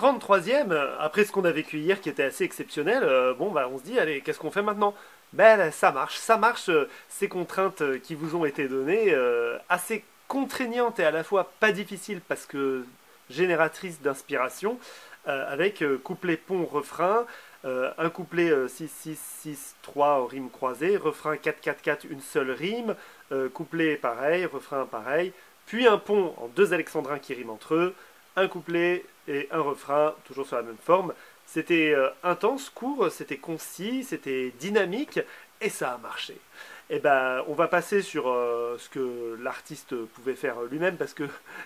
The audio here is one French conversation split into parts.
33e, après ce qu'on a vécu hier qui était assez exceptionnel, bon bah on se dit, allez, qu'est-ce qu'on fait maintenant? Ben ça marche, ces contraintes qui vous ont été données, assez contraignantes et à la fois pas difficiles parce que génératrices d'inspiration, avec couplet pont refrain, un couplet 6-6-6-3 aux rimes croisées, refrain 4-4-4 une seule rime, couplet pareil, refrain pareil, puis un pont en deux alexandrins qui riment entre eux, un couplet et un refrain, toujours sur la même forme. C'était intense, court, c'était concis, c'était dynamique, et ça a marché. Et ben, on va passer sur ce que l'artiste pouvait faire lui-même, parce que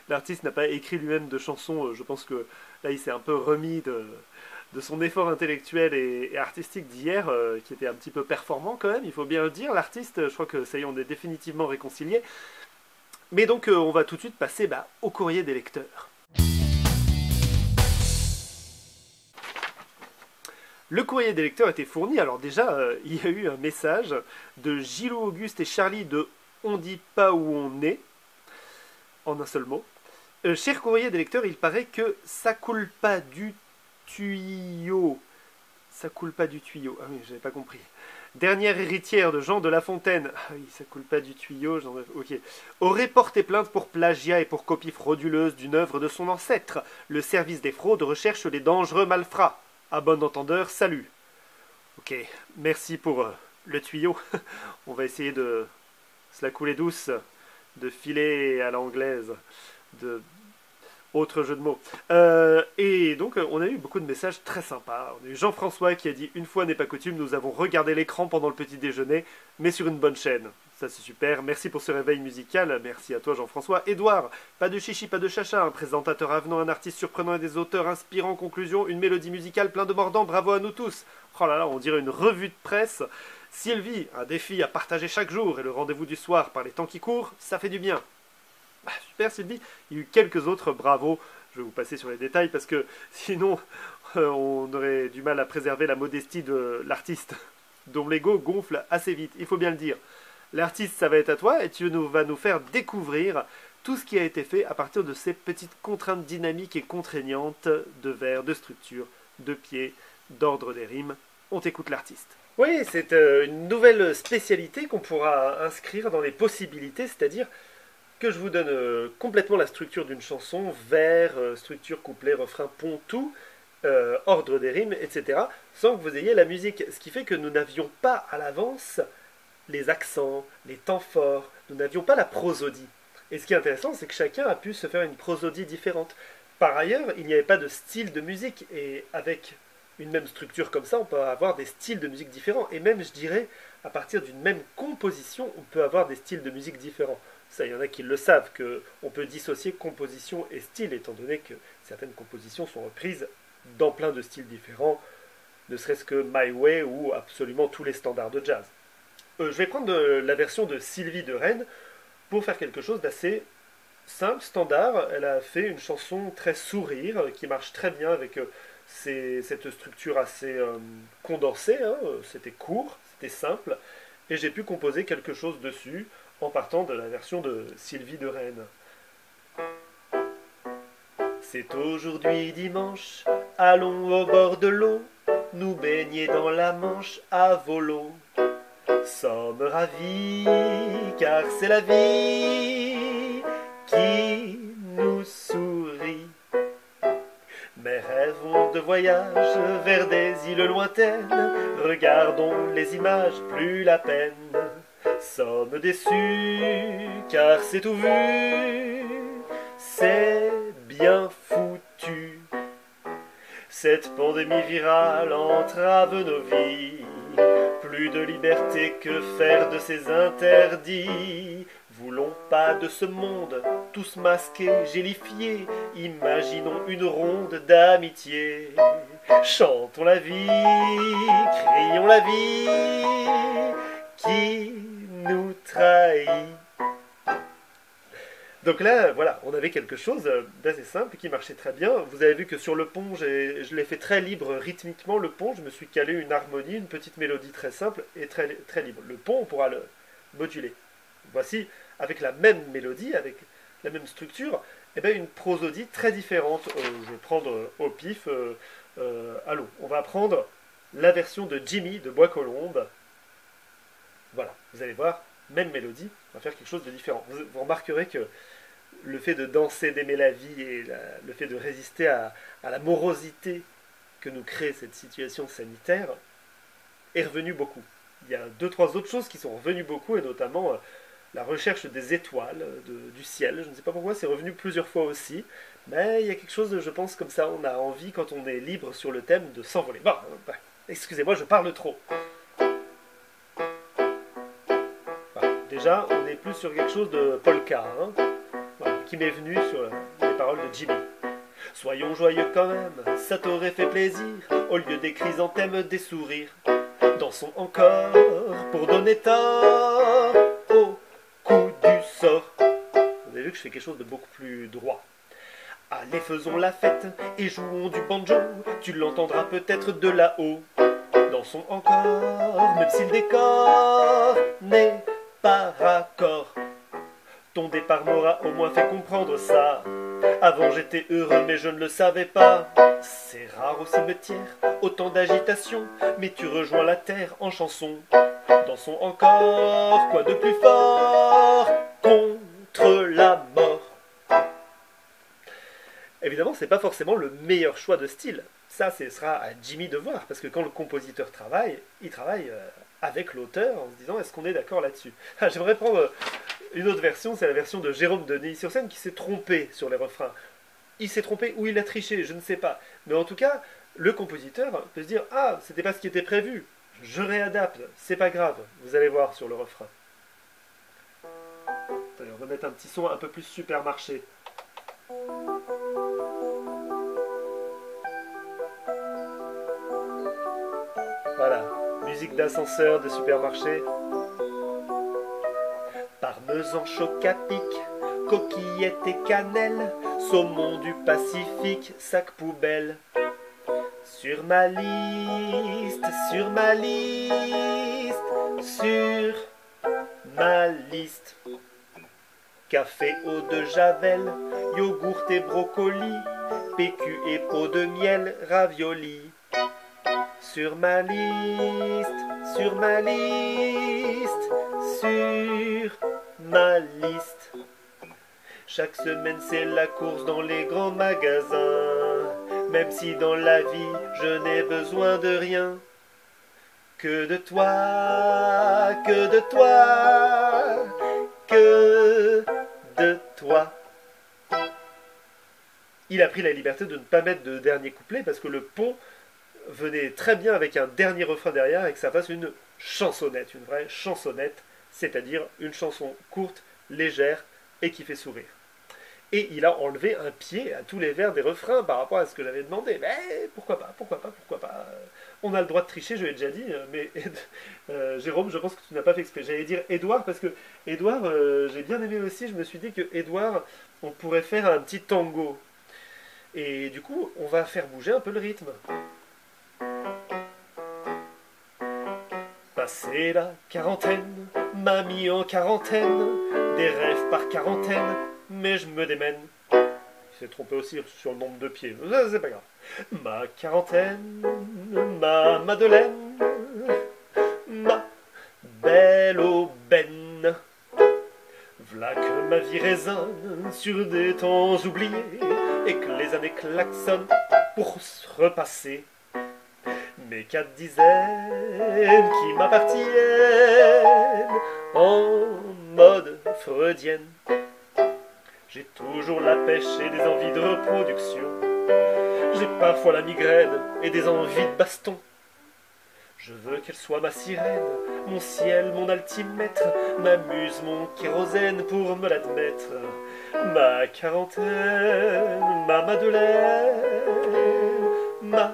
l'artiste n'a pas écrit lui-même de chansons. Je pense que là, il s'est un peu remis de son effort intellectuel et artistique d'hier, qui était un petit peu performant quand même, il faut bien le dire. L'artiste, je crois que ça y est, on est définitivement réconciliés. Mais donc, on va tout de suite passer au courrier des lecteurs. Le courrier des lecteurs était fourni. Alors déjà, il y a eu un message de Gilles Auguste et Charlie de On dit pas où on est, en un seul mot. Cher courrier des lecteurs, il paraît que ça coule pas du tuyau. Ça coule pas du tuyau. Ah oui, j'avais pas compris. Dernière héritière de Jean de La Fontaine. Ah oui, ça coule pas du tuyau. Ok. Aurait porté plainte pour plagiat et pour copie frauduleuse d'une œuvre de son ancêtre. Le service des fraudes recherche les dangereux malfrats. À bon entendeur, salut. Ok, merci pour le tuyau. On va essayer de se la couler douce, de filer à l'anglaise, de autre jeu de mots. Et donc, on a eu beaucoup de messages très sympas. On a eu Jean-François qui a dit une fois n'est pas coutume, nous avons regardé l'écran pendant le petit déjeuner, mais sur une bonne chaîne. Ça, c'est super. Merci pour ce réveil musical. Merci à toi, Jean-François. Édouard, pas de chichi, pas de chacha. Un présentateur avenant, un artiste surprenant et des auteurs inspirants. Conclusion, une mélodie musicale plein de mordants. Bravo à nous tous. Oh là là, on dirait une revue de presse. Sylvie, un défi à partager chaque jour et le rendez-vous du soir par les temps qui courent, ça fait du bien. Super Sylvie, il y a eu quelques autres, bravo. Je vais vous passer sur les détails parce que sinon on aurait du mal à préserver la modestie de l'artiste, dont l'ego gonfle assez vite, il faut bien le dire. L'artiste, ça va être à toi et tu vas nous faire découvrir tout ce qui a été fait à partir de ces petites contraintes dynamiques et contraignantes de vers, de structure, de pieds, d'ordre des rimes. On t'écoute l'artiste. Oui, c'est une nouvelle spécialité qu'on pourra inscrire dans les possibilités, c'est-à-dire que je vous donne complètement la structure d'une chanson, vers, structure, couplet, refrain, pont, tout, ordre des rimes, etc., sans que vous ayez la musique. Ce qui fait que nous n'avions pas à l'avance les accents, les temps forts, nous n'avions pas la prosodie. Et ce qui est intéressant, c'est que chacun a pu se faire une prosodie différente. Par ailleurs, il n'y avait pas de style de musique, et avec une même structure comme ça, on peut avoir des styles de musique différents. Et même, je dirais, à partir d'une même composition, on peut avoir des styles de musique différents. Ça, il y en a qui le savent, qu'on peut dissocier composition et style, étant donné que certaines compositions sont reprises dans plein de styles différents, ne serait-ce que My Way ou absolument tous les standards de jazz. Je vais prendre la version de Sylvie de Rennes pour faire quelque chose d'assez simple, standard. Elle a fait une chanson très sourire, qui marche très bien avec cette structure assez condensée. Hein. C'était court, c'était simple, et j'ai pu composer quelque chose dessus en partant de la version de Sylvie de Rennes. C'est aujourd'hui dimanche, allons au bord de l'eau, nous baigner dans la Manche à volo. Sommes ravis, car c'est la vie qui nous sourit. Mais rêvons de voyage vers des îles lointaines, regardons les images, plus la peine. Sommes déçus, car c'est tout vu, c'est bien foutu. Cette pandémie virale entrave nos vies, plus de liberté que faire de ces interdits. Voulons pas de ce monde, tous masqués, gélifiés, imaginons une ronde d'amitié. Chantons la vie, crions la vie, qui nous trahit. Donc là, voilà, on avait quelque chose d'assez simple qui marchait très bien. Vous avez vu que sur le pont, je l'ai fait très libre rythmiquement. Le pont, je me suis calé une harmonie, une petite mélodie très simple et très libre. Le pont, on pourra le moduler. Voici, avec la même mélodie, avec la même structure, Eh bien, une prosodie très différente. Je vais prendre au pif. Allons, on va prendre la version de Jimmy de Bois-Colombes. Voilà, vous allez voir, même mélodie, on va faire quelque chose de différent. Vous remarquerez que le fait de danser, d'aimer la vie et le fait de résister à la morosité que nous crée cette situation sanitaire est revenu beaucoup. Il y a deux, trois autres choses qui sont revenues beaucoup, et notamment la recherche des étoiles, du ciel. Je ne sais pas pourquoi, c'est revenu plusieurs fois aussi. Mais il y a quelque chose, je pense, comme ça, on a envie, quand on est libre sur le thème, de s'envoler. Bon, excusez-moi, je parle trop. Voilà. Déjà, on est plus sur quelque chose de polka, hein, voilà, qui m'est venu sur les paroles de Jimmy. Soyons joyeux quand même, ça t'aurait fait plaisir, au lieu des chrysanthèmes, des sourires. Dansons encore pour donner tort au coup du sort. Vous avez vu que je fais quelque chose de beaucoup plus droit. Allez, faisons la fête et jouons du banjo, tu l'entendras peut-être de là-haut. Dansons encore, même si le décor n'est pas raccord. Ton départ m'aura au moins fait comprendre ça. Avant j'étais heureux mais je ne le savais pas. C'est rare au cimetière, autant d'agitation, mais tu rejoins la terre en chanson. Dansons encore, quoi de plus fort contre la mort. Évidemment, c'est pas forcément le meilleur choix de style. Ça, ce sera à Jimmy de voir, parce que quand le compositeur travaille, il travaille avec l'auteur en se disant est-ce qu'on est d'accord là-dessus. J'aimerais prendre une autre version, c'est la version de Jérôme de Neuilly-sur-Seine qui s'est trompé sur les refrains. Il s'est trompé ou il a triché, je ne sais pas. Mais en tout cas, le compositeur peut se dire ah, c'était pas ce qui était prévu, je réadapte, c'est pas grave, vous allez voir sur le refrain. Attendez, on va mettre un petit son un peu plus supermarché. Voilà, musique d'ascenseur, de supermarché. Parmesan, choc à pic, coquillettes et cannelle, saumon du Pacifique, sac poubelle. Sur ma liste, sur ma liste, sur ma liste. Café, eau de javel, yogourt et brocoli, PQ et pot de miel, ravioli. Sur ma liste, sur ma liste, sur ma liste. Chaque semaine c'est la course dans les grands magasins, même si dans la vie je n'ai besoin de rien. Que de toi, que de toi, que de toi. Il a pris la liberté de ne pas mettre de dernier couplet parce que le pont venait très bien avec un dernier refrain derrière et que ça fasse une chansonnette, une vraie chansonnette, c'est-à-dire une chanson courte, légère et qui fait sourire. Et il a enlevé un pied à tous les vers des refrains par rapport à ce que j'avais demandé. Mais pourquoi pas, pourquoi pas, pourquoi pas. On a le droit de tricher, je l'ai déjà dit, mais Jérôme, je pense que tu n'as pas fait exprès. J'allais dire Édouard, parce que Édouard, j'ai bien aimé aussi, je me suis dit que Édouard, on pourrait faire un petit tango. Et du coup, on va faire bouger un peu le rythme. Passé la quarantaine, m'a mis en quarantaine, des rêves par quarantaine, mais je me démène. Il s'est trompé aussi sur le nombre de pieds, c'est pas grave. Ma quarantaine, ma Madeleine, ma belle aubaine. V'là que ma vie résonne sur des temps oubliés, et que les années klaxonnent pour se repasser. Mes 4 dizaines qui m'appartiennent en mode freudienne. J'ai toujours la pêche et des envies de reproduction. J'ai parfois la migraine et des envies de baston. Je veux qu'elle soit ma sirène, mon ciel, mon altimètre, ma muse, mon kérosène pour me l'admettre. Ma quarantaine, ma Madeleine, ma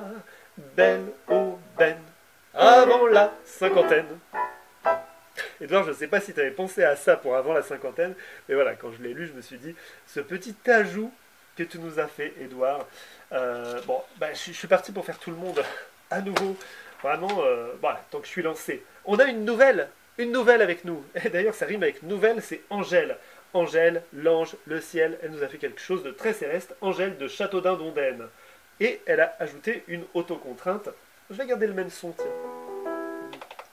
belle aubaine, avant la cinquantaine. Edouard, je ne sais pas si tu avais pensé à ça pour avant la cinquantaine, mais voilà, quand je l'ai lu, je me suis dit, ce petit ajout que tu nous as fait, Edouard, bon, bah, je suis parti pour faire tout le monde à nouveau. Vraiment, voilà, tant que je suis lancé. On a une nouvelle avec nous. Et d'ailleurs, ça rime avec nouvelle, c'est Angèle. Angèle, l'ange, le ciel, elle nous a fait quelque chose de très céleste, Angèle de Châteaudun d'Ondaine. Et elle a ajouté une autocontrainte. Je vais garder le même son, tiens.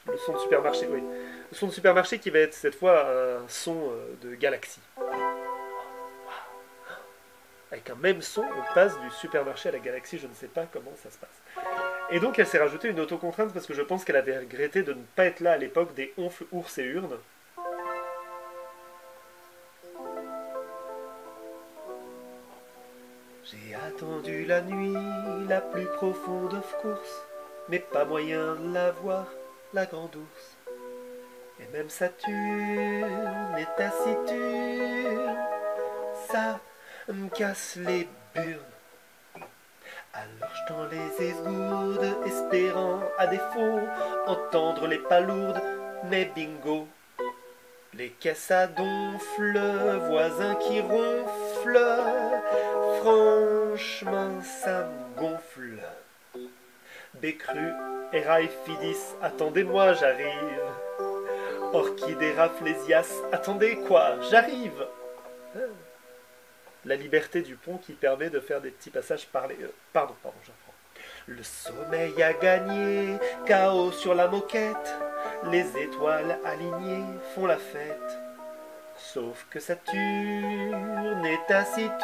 Le son de supermarché, oui. Le son de supermarché qui va être cette fois un son de galaxie. Avec un même son, on passe du supermarché à la galaxie, je ne sais pas comment ça se passe. Et donc elle s'est rajoutée une autocontrainte parce que je pense qu'elle avait regretté de ne pas être là à l'époque des Onfles, ours et urnes. J'ai attendu la nuit, la plus profonde of course, mais pas moyen de la voir, la grande ours. Et même Saturne est taciturne, ça me casse les burnes. Alors je tends les esgourdes, espérant à défaut entendre les palourdes, mais bingo. Les caisses à donfle, voisins qui ronflent, franchement ça me gonfle. Bécru, Éraille, Fidis, attendez-moi, j'arrive. Orchidée, Rafflésias, attendez quoi, j'arrive. La liberté du pont qui permet de faire des petits passages parlés. Pardon, j'en prends. Le sommeil a gagné, chaos sur la moquette, les étoiles alignées font la fête. Sauf que Saturne est taciturne,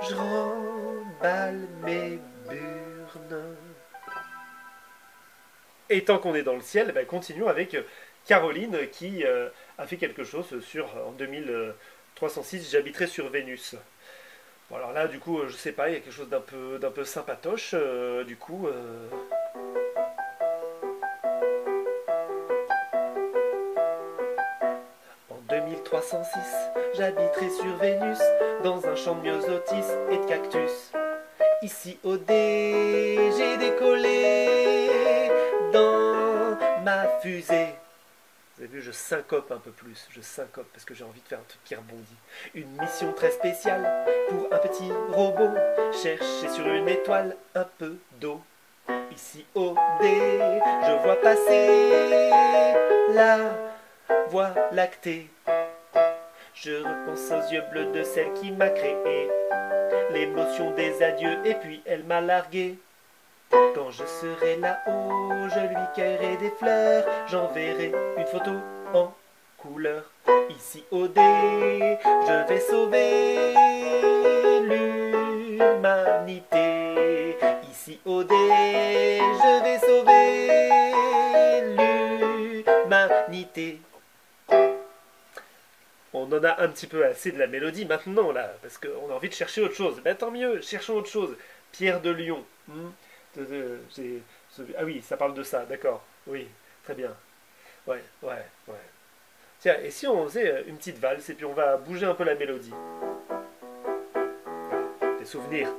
je remballe mes burnes. Et tant qu'on est dans le ciel, ben continuons avec Caroline qui a fait quelque chose en 2306, j'habiterai sur Vénus. Bon alors là du coup je sais pas, il y a quelque chose d'un peu sympatoche du coup. En 2306, j'habiterai sur Vénus dans un champ de myosotis et de cactus. Ici au dé, j'ai décollé dans ma fusée. Vous avez vu, je syncope un peu plus, je syncope parce que j'ai envie de faire un truc qui rebondit. Une mission très spéciale pour un petit robot, chercher sur une étoile un peu d'eau. Ici au dé, je vois passer la Voie lactée. Je repense aux yeux bleus de celle qui m'a créé, l'émotion des adieux et puis elle m'a largué. Quand je serai là-haut, je lui cueillerai des fleurs, j'enverrai une photo en couleur. Ici au dé, je vais sauver l'humanité. Ici au dé, je vais sauver l'humanité. On en a un petit peu assez de la mélodie maintenant là, parce qu'on a envie de chercher autre chose. Ben tant mieux, cherchons autre chose. Pierre de Lion. Ah oui, ça parle de ça, d'accord. Oui, très bien. Ouais. Tiens, et si on faisait une petite valse et puis on va bouger un peu la mélodie. Des souvenirs.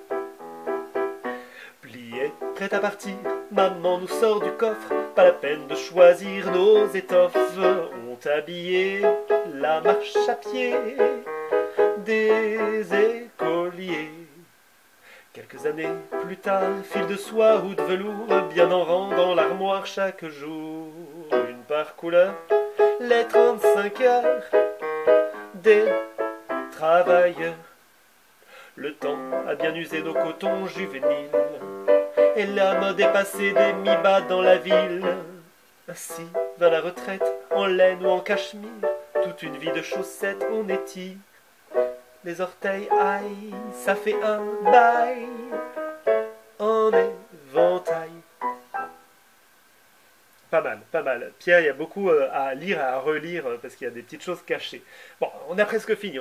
Plié, prêt à partir, maman nous sort du coffre, pas la peine de choisir nos étoffes. On habillé la marche à pied des écoliers. Quelques années plus tard, fil de soie ou de velours, bien en rang dans l'armoire chaque jour. Une par couleur, les 35 heures des travailleurs. Le temps a bien usé nos cotons juvéniles, et la mode est passée des mi-bas dans la ville. Ainsi va la retraite, en laine ou en cachemire, toute une vie de chaussettes on étire. Les orteils, aïe, ça fait un bail en éventail. Pas mal, pas mal. Pierre, il y a beaucoup à lire, à relire, parce qu'il y a des petites choses cachées. Bon, on a presque fini.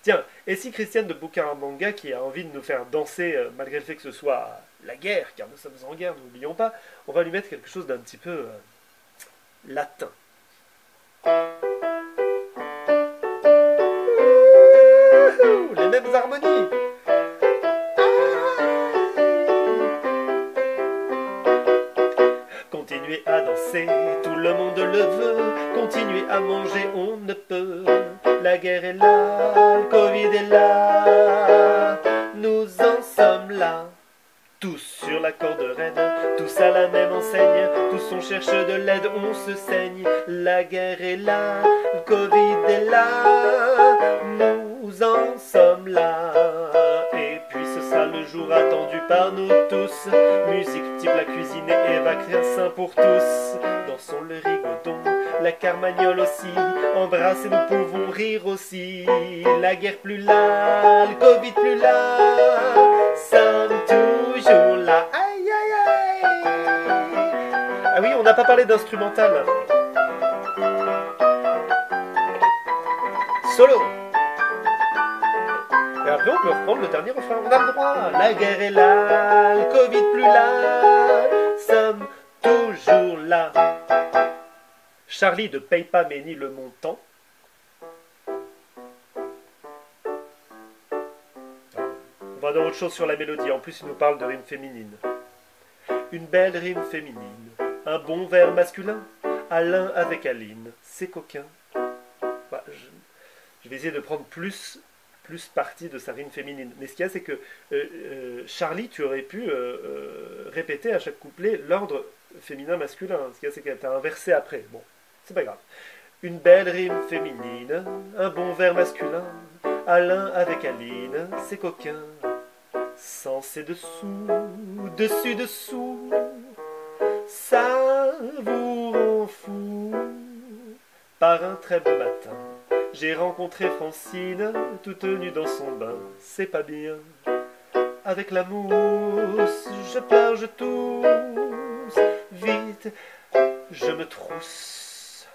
Tiens, et si Christiane de Bucaramanga, qui a envie de nous faire danser, malgré le fait que ce soit la guerre, car nous sommes en guerre, n'oublions pas, on va lui mettre quelque chose d'un petit peu latin. Les mêmes harmonies. Continuez à danser, tout le monde le veut. Continuez à manger, on ne peut. La guerre est là, le Covid est là. Nous en sommes là, tous sur la corde raide. Tous à la même enseigne, tous on cherche de l'aide, on se saigne. La guerre est là, le Covid est là, nous en sommes là. Et puis ce sera le jour attendu par nous tous. Musique type la cuisine et vaccin pour tous. Dansons le rigodon, la carmagnole aussi. Embrasser nous pouvons rire aussi. La guerre plus là, le Covid plus là, sommes toujours là. Aïe aïe aïe. Ah oui, on n'a pas parlé d'instrumental. Solo. Et après on peut reprendre le dernier refrain. On a le droit. La guerre est là, le Covid plus là, sommes toujours là. Charlie ne paye pas Ménie le montant. On va dans autre chose sur la mélodie. En plus, il nous parle de rime féminine. Une belle rime féminine, un bon vers masculin. Alain avec Aline, c'est coquin. Bah, je vais essayer de prendre plus parti de sa rime féminine. Mais ce qu'il y a, c'est que Charlie, tu aurais pu répéter à chaque couplet l'ordre féminin-masculin. Ce qu'il y a, c'est que tu as inversé après. Bon, c'est pas grave. Une belle rime féminine, un bon vers masculin. Alain avec Aline, c'est coquin. Sens et dessous, dessus, dessous, ça vous rend fou. Par un très beau matin, j'ai rencontré Francine, toute nue dans son bain, c'est pas bien. Avec la mousse, je pleure, je tousse, vite, je me trousse.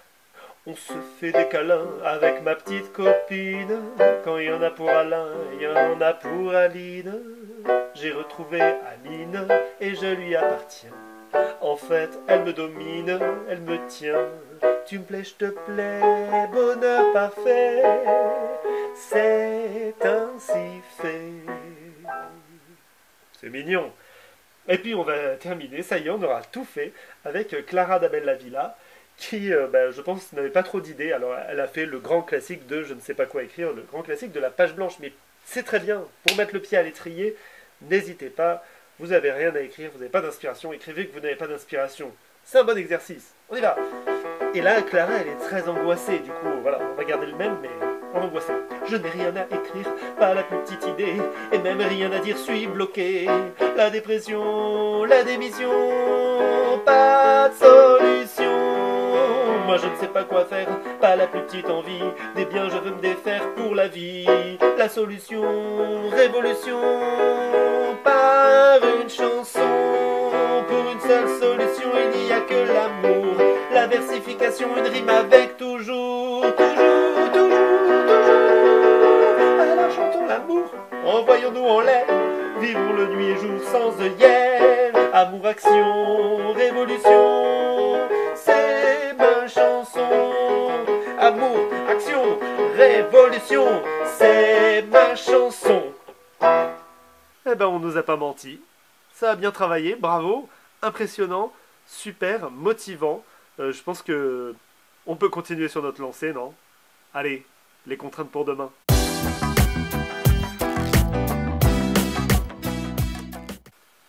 On se fait des câlins avec ma petite copine. Quand il y en a pour Alain, il y en a pour Aline. J'ai retrouvé Aline et je lui appartiens. En fait, elle me domine, elle me tient. Tu me plais, je te plais, bonheur parfait. C'est ainsi fait. C'est mignon. Et puis on va terminer, ça y est, on aura tout fait avec Clara d'Abella Villa, qui, je pense, n'avait pas trop d'idées. Alors, elle a fait le grand classique de je ne sais pas quoi écrire, le grand classique de la page blanche. Mais c'est très bien, pour mettre le pied à l'étrier, n'hésitez pas, vous n'avez rien à écrire, vous n'avez pas d'inspiration, écrivez que vous n'avez pas d'inspiration. C'est un bon exercice, on y va. Et là, Clara, elle est très angoissée, du coup, voilà, on va garder le même, mais en angoissée. Je n'ai rien à écrire, pas la plus petite idée, et même rien à dire, suis bloqué. La dépression, la démission, pas de solution. Moi je ne sais pas quoi faire, pas la plus petite envie. Des biens je veux me défaire pour la vie. La solution, révolution, par une chanson. Pour une seule solution, il n'y a que l'amour. La versification, une rime avec toujours, toujours, toujours, toujours. Alors chantons l'amour, envoyons-nous en l'air. Vivons le nuit et jour sans œillère. Amour, action, révolution, c'est ma chanson. Amour, action, révolution, c'est ma chanson. Eh ben, on nous a pas menti. Ça a bien travaillé, bravo, impressionnant, super, motivant. Je pense que on peut continuer sur notre lancée, non? Allez, les contraintes pour demain.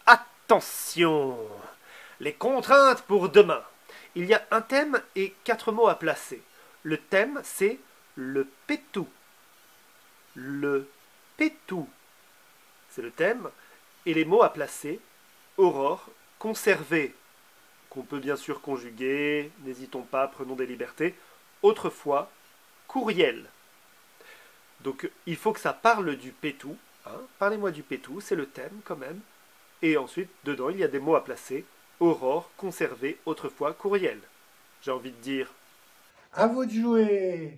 Attention! Les contraintes pour demain. Il y a un thème et 4 mots à placer. Le thème, c'est le pétou. Le pétou. C'est le thème. Et les mots à placer, aurore, conserver, qu'on peut bien sûr conjuguer, n'hésitons pas, prenons des libertés. Autrefois, courriel. Donc il faut que ça parle du pétou. Hein. Parlez-moi du pétou, c'est le thème quand même. Et ensuite, dedans, il y a des mots à placer. Aurore, conserver, autrefois, courriel. J'ai envie de dire... À vous de jouer!